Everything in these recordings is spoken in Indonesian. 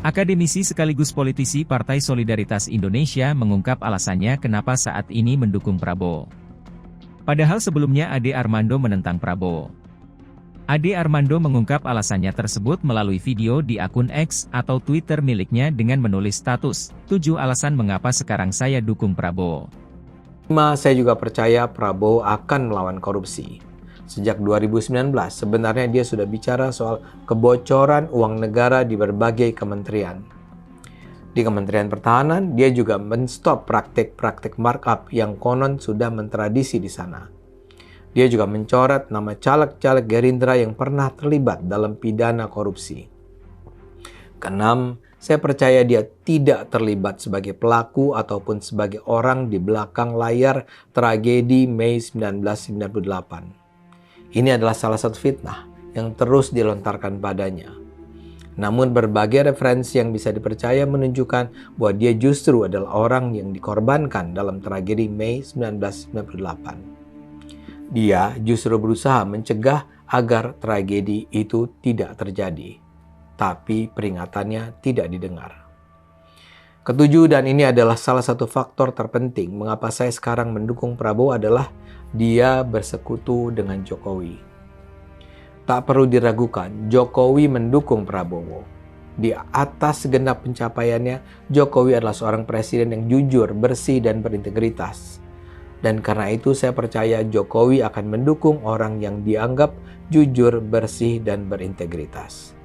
Akademisi sekaligus politisi Partai Solidaritas Indonesia mengungkap alasannya kenapa saat ini mendukung Prabowo. Padahal sebelumnya Ade Armando menentang Prabowo. Ade Armando mengungkap alasannya tersebut melalui video di akun X atau Twitter miliknya dengan menulis status, 7 alasan mengapa sekarang saya dukung Prabowo. 5. Saya juga percaya Prabowo akan melawan korupsi. Sejak 2019, sebenarnya dia sudah bicara soal kebocoran uang negara di berbagai kementerian. Di Kementerian Pertahanan, dia juga menstop praktik-praktik markup yang konon sudah mentradisi di sana. Dia juga mencoret nama caleg-caleg Gerindra yang pernah terlibat dalam pidana korupsi. Keenam, saya percaya dia tidak terlibat sebagai pelaku ataupun sebagai orang di belakang layar tragedi Mei 1998. Ini adalah salah satu fitnah yang terus dilontarkan padanya. Namun berbagai referensi yang bisa dipercaya menunjukkan bahwa dia justru adalah orang yang dikorbankan dalam tragedi Mei 1998. Dia justru berusaha mencegah agar tragedi itu tidak terjadi. Tapi peringatannya tidak didengar. Ketujuh, dan ini adalah salah satu faktor terpenting mengapa saya sekarang mendukung Prabowo adalah dia bersekutu dengan Jokowi. Tak perlu diragukan, Jokowi mendukung Prabowo. Di atas segenap pencapaiannya, Jokowi adalah seorang presiden yang jujur, bersih, dan berintegritas. Dan karena itu saya percaya Jokowi akan mendukung orang yang dianggap jujur, bersih, dan berintegritas.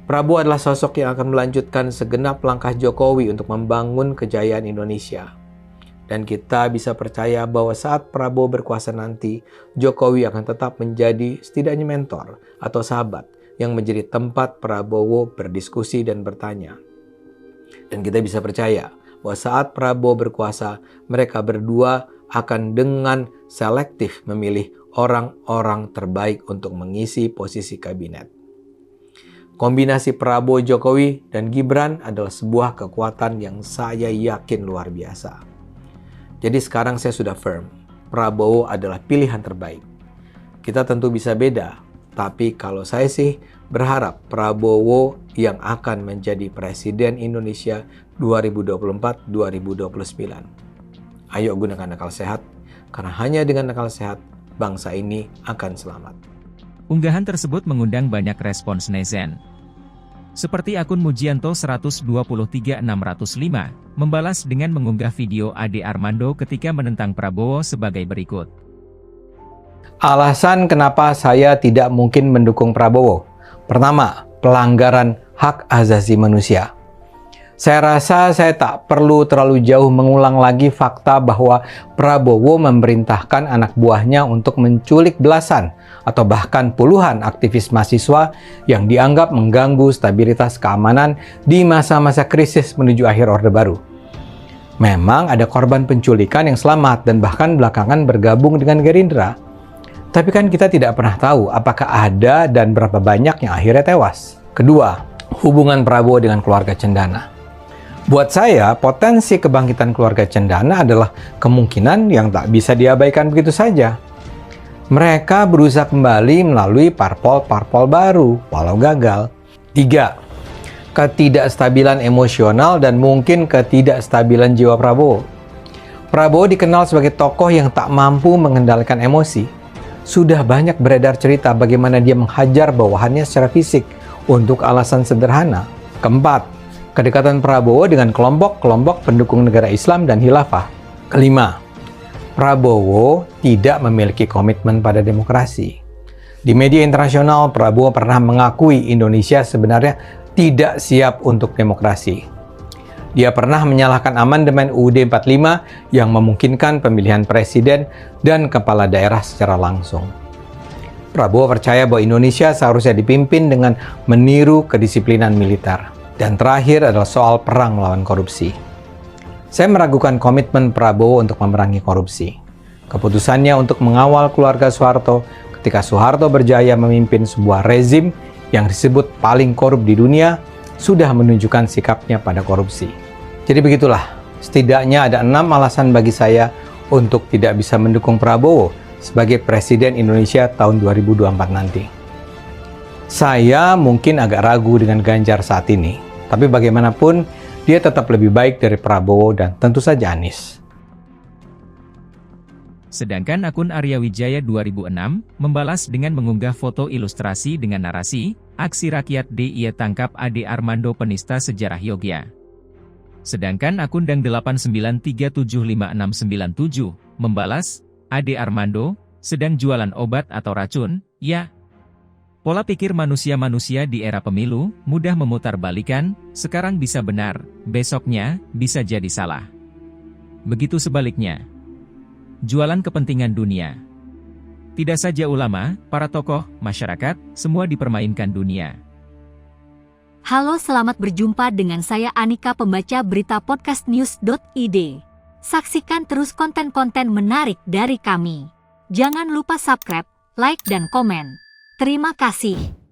Prabowo adalah sosok yang akan melanjutkan segenap langkah Jokowi untuk membangun kejayaan Indonesia. Dan kita bisa percaya bahwa saat Prabowo berkuasa nanti, Jokowi akan tetap menjadi setidaknya mentor atau sahabat yang menjadi tempat Prabowo berdiskusi dan bertanya. Dan kita bisa percaya bahwa saat Prabowo berkuasa, mereka berdua akan dengan selektif memilih orang-orang terbaik untuk mengisi posisi kabinet. Kombinasi Prabowo, Jokowi, dan Gibran adalah sebuah kekuatan yang saya yakin luar biasa. Jadi sekarang saya sudah firm, Prabowo adalah pilihan terbaik. Kita tentu bisa beda, tapi kalau saya sih berharap Prabowo yang akan menjadi Presiden Indonesia 2024-2029. Ayo gunakan akal sehat, karena hanya dengan akal sehat, bangsa ini akan selamat. Unggahan tersebut mengundang banyak respons netizen. Seperti akun Mujianto 123605, membalas dengan mengunggah video Ade Armando ketika menentang Prabowo sebagai berikut. Alasan kenapa saya tidak mungkin mendukung Prabowo. Pertama, pelanggaran hak asasi manusia. Saya rasa saya tak perlu terlalu jauh mengulang lagi fakta bahwa Prabowo memerintahkan anak buahnya untuk menculik belasan atau bahkan puluhan aktivis mahasiswa yang dianggap mengganggu stabilitas keamanan di masa-masa krisis menuju akhir Orde Baru. Memang ada korban penculikan yang selamat dan bahkan belakangan bergabung dengan Gerindra. Tapi kan kita tidak pernah tahu apakah ada dan berapa banyak yang akhirnya tewas. Kedua, hubungan Prabowo dengan keluarga Cendana. Buat saya, potensi kebangkitan keluarga Cendana adalah kemungkinan yang tak bisa diabaikan begitu saja. Mereka berusaha kembali melalui parpol-parpol baru, walau gagal. 3. Ketidakstabilan emosional dan mungkin ketidakstabilan jiwa Prabowo. Prabowo dikenal sebagai tokoh yang tak mampu mengendalikan emosi. Sudah banyak beredar cerita bagaimana dia menghajar bawahannya secara fisik untuk alasan sederhana. Keempat, kedekatan Prabowo dengan kelompok-kelompok pendukung negara Islam dan khilafah. Kelima, Prabowo tidak memiliki komitmen pada demokrasi. Di media internasional, Prabowo pernah mengakui Indonesia sebenarnya tidak siap untuk demokrasi. Dia pernah menyalahkan amandemen UUD 45 yang memungkinkan pemilihan presiden dan kepala daerah secara langsung. Prabowo percaya bahwa Indonesia seharusnya dipimpin dengan meniru kedisiplinan militer. Dan terakhir adalah soal perang melawan korupsi. Saya meragukan komitmen Prabowo untuk memerangi korupsi. Keputusannya untuk mengawal keluarga Soeharto ketika Soeharto berjaya memimpin sebuah rezim yang disebut paling korup di dunia sudah menunjukkan sikapnya pada korupsi. Jadi begitulah, setidaknya ada 6 alasan bagi saya untuk tidak bisa mendukung Prabowo sebagai Presiden Indonesia tahun 2024 nanti. Saya mungkin agak ragu dengan Ganjar saat ini, Tapi bagaimanapun, dia tetap lebih baik dari Prabowo dan tentu saja Anies. Sedangkan akun Arya Wijaya 2006 membalas dengan mengunggah foto ilustrasi dengan narasi, "Aksi Rakyat DIY tangkap Ade Armando penista sejarah Yogya." Sedangkan akun Dang 8937567 membalas, "Ade Armando, sedang jualan obat atau racun, ya?" Pola pikir manusia-manusia di era pemilu, mudah memutarbalikkan, sekarang bisa benar, besoknya, bisa jadi salah. Begitu sebaliknya. Jualan kepentingan dunia. Tidak saja ulama, para tokoh, masyarakat, semua dipermainkan dunia. Halo, selamat berjumpa dengan saya Anika, pembaca berita podcastnews.id. Saksikan terus konten-konten menarik dari kami. Jangan lupa subscribe, like dan komen. Terima kasih.